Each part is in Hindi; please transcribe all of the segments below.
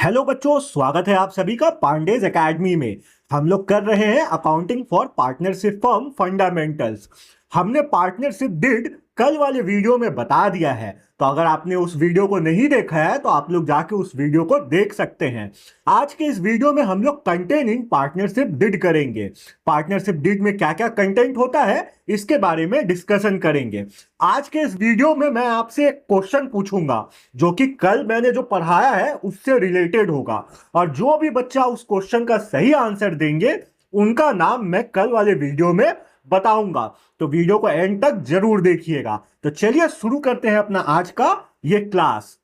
हेलो बच्चों, स्वागत है आप सभी का पांडेज एकेडमी में। हम लोग कर रहे हैं accounting for partnership firm fundamentals. हमने पार्टनरशिप डिड कल वाले वीडियो में बता दिया है, तो अगर आपने उस वीडियो को नहीं देखा है तो आप लोग जाके उस वीडियो को देख सकते हैं। आज के इस वीडियो में हम लोग कंटेंट इन पार्टनरशिप डिड करेंगे। पार्टनरशिप डिड में क्या क्या कंटेंट होता है इसके बारे में डिस्कशन करेंगे। आज के इस वीडियो में मैं आपसे एक क्वेश्चन पूछूंगा जो कि कल मैंने जो पढ़ाया है उससे रिलेटेड होगा, और जो भी बच्चा उस क्वेश्चन का सही आंसर देंगे उनका नाम मैं कल वाले वीडियो में बताऊंगा। तो वीडियो को एंड तक जरूर देखिएगा। तो चलिए शुरू करते हैं अपना आज का ये क्लास।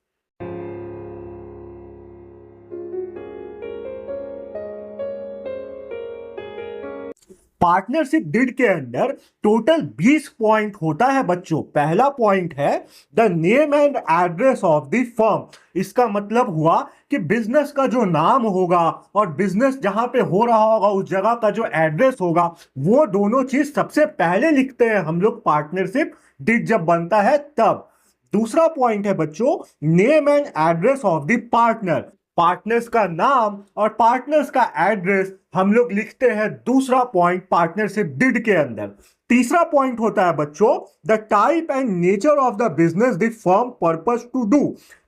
पार्टनरशिप डिड के अंदर टोटल 20 पॉइंट होता है बच्चों। पहला पॉइंट है the name and address of the firm. इसका मतलब हुआ कि बिजनेस का जो नाम होगा और बिजनेस जहां पे हो रहा होगा उस जगह का जो एड्रेस होगा, वो दोनों चीज सबसे पहले लिखते हैं हम लोग पार्टनरशिप डिड जब बनता है तब। दूसरा पॉइंट है बच्चों name and address of the partner. Partners का नाम और पार्टनर्स का एड्रेस हम लोग लिखते हैं दूसरा पॉइंट पार्टनरशिप डिड के अंदर। तीसरा पॉइंट होता है बच्चों the type and nature of the business the firm purpose to do.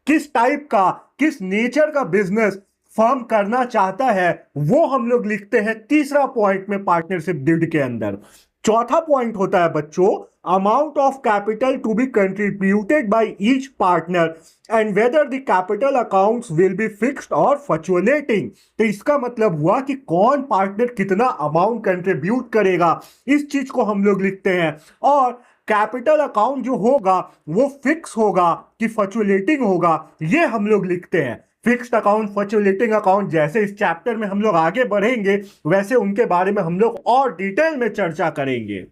किस टाइप का, किस नेचर का बिजनेस फर्म करना चाहता है वो हम लोग लिखते हैं तीसरा पॉइंट में पार्टनरशिप डिड के अंदर। चौथा पॉइंट होता है बच्चों amount of capital to be contributed by each partner and whether the capital accounts will be fixed और फ्लक्चुएटिंग। तो इसका मतलब हुआ कि कौन पार्टनर कितना अमाउंट कंट्रीब्यूट करेगा, इस चीज को हम लोग लिखते हैं। और कैपिटल अकाउंट जो होगा वो फिक्स होगा कि फ्लक्चुएटिंग होगा, ये हम लोग लिखते हैं। फिक्स्ड अकाउंट, फ्लक्चुएटिंग अकाउंट, जैसे इस चैप्टर में हम लोग आगे बढ़ेंगे वैसे उनके बारे में हम लोग और डिटेल में चर्चा करेंगे।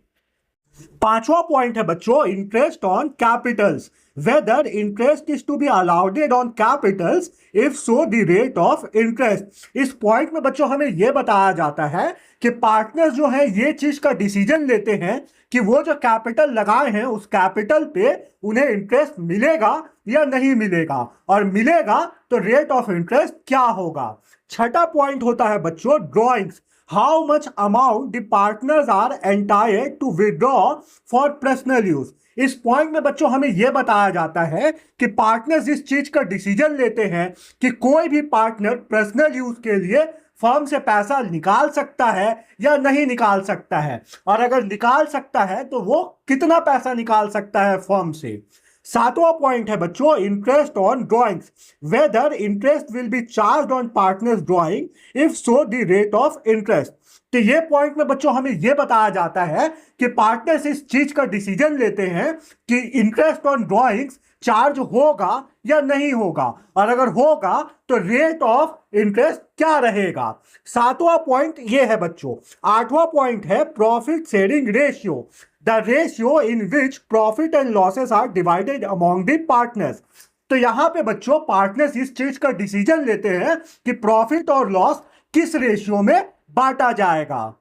पांचवा पॉइंट है बच्चों interest on capitals. Whether interest is to be allowed on capitals, if so the rate of interest. इस पॉइंट में बच्चों हमें यह बताया जाता है कि पार्टनर्स जो है ये चीज का डिसीजन लेते हैं कि वो जो कैपिटल लगाए हैं उस कैपिटल पे उन्हें इंटरेस्ट मिलेगा या नहीं मिलेगा, और मिलेगा तो रेट ऑफ इंटरेस्ट क्या होगा। छठा पॉइंट होता है बच्चों drawings. How much amount the partners are entitled to withdraw for personal use. इस पॉइंट में बच्चों हमें यह बताया जाता है कि पार्टनर्स इस चीज का डिसीजन लेते हैं कि कोई भी पार्टनर पर्सनल यूज के लिए फर्म से पैसा निकाल सकता है या नहीं निकाल सकता है, और अगर निकाल सकता है तो वो कितना पैसा निकाल सकता है फर्म से। सातवां पॉइंट है बच्चों interest on drawings. Whether interest will be charge on partners drawing, if so the rate of interest. तो ये पॉइंट में बच्चों हमें यह बताया जाता है कि पार्टनर्स इस चीज का डिसीजन लेते हैं कि इंटरेस्ट ऑन ड्रॉइंग्स चार्ज होगा या नहीं होगा, और अगर होगा तो रेट ऑफ इंटरेस्ट क्या रहेगा। सातवां पॉइंट ये है बच्चों। आठवां पॉइंट है profit sharing ratio. The ratio in which profit and losses are divided among the partners. तो यहां पे बच्चों पार्टनर्स इस चीज का डिसीजन लेते हैं कि प्रॉफिट और लॉस किस रेशियो में बांटा जाएगा।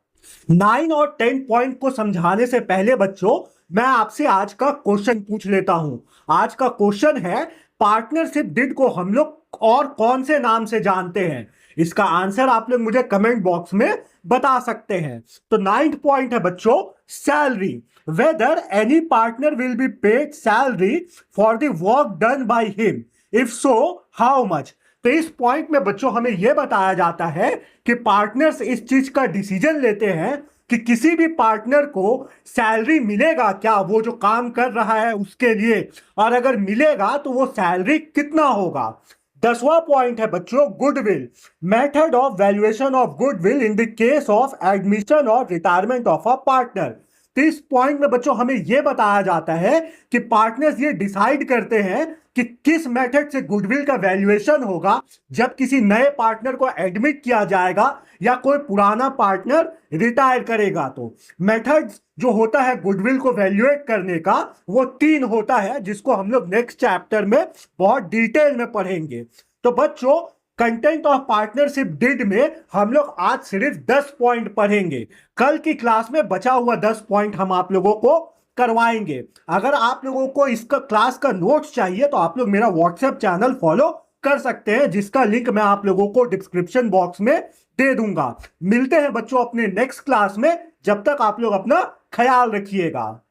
9 और 10 पॉइंट को समझाने से पहले बच्चों मैं आपसे आज का क्वेश्चन पूछ लेता हूं। आज का क्वेश्चन है पार्टनरशिप डिड को हम लोग और कौन से नाम से जानते हैं। इसका आंसर आप लोग मुझे कमेंट बॉक्स में बता सकते हैं। तो 9th पॉइंट है बच्चों salary. Whether any partner will be paid salary for the work done by him, if so how much. तो इस पॉइंट में बच्चों हमें यह बताया जाता है कि पार्टनर्स इस चीज का डिसीजन लेते हैं कि किसी भी पार्टनर को सैलरी मिलेगा क्या वो जो काम कर रहा है उसके लिए, और अगर मिलेगा तो वो सैलरी कितना होगा। 10वां पॉइंट है बच्चों goodwill. Method of valuation of goodwill in the case of admission और रिटायरमेंट ऑफ अ पार्टनर। तो इस पॉइंट में बच्चों हमें यह बताया जाता है कि पार्टनर्स ये डिसाइड करते हैं कि किस मेथड से गुडविल का वैल्यूएशन होगा जब किसी नए पार्टनर को एडमिट किया जाएगा या कोई पुराना पार्टनर रिटायर करेगा। तो मेथड जो होता है गुडविल को वैल्यूएट करने का वो 3 होता है, जिसको हम लोग नेक्स्ट चैप्टर में बहुत डिटेल में पढ़ेंगे। तो बच्चों कंटेंट ऑफ पार्टनरशिप डिड में हम लोग आज सिर्फ 10 पॉइंट पढ़ेंगे। कल की क्लास में बचा हुआ 10 पॉइंट हम आप लोगों को करवाएंगे। अगर आप लोगों को इसका क्लास का नोट्स चाहिए तो आप लोग मेरा व्हाट्सएप चैनल फॉलो कर सकते हैं, जिसका लिंक मैं आप लोगों को डिस्क्रिप्शन बॉक्स में दे दूंगा। मिलते हैं बच्चों अपने नेक्स्ट क्लास में, जब तक आप लोग अपना ख्याल रखिएगा।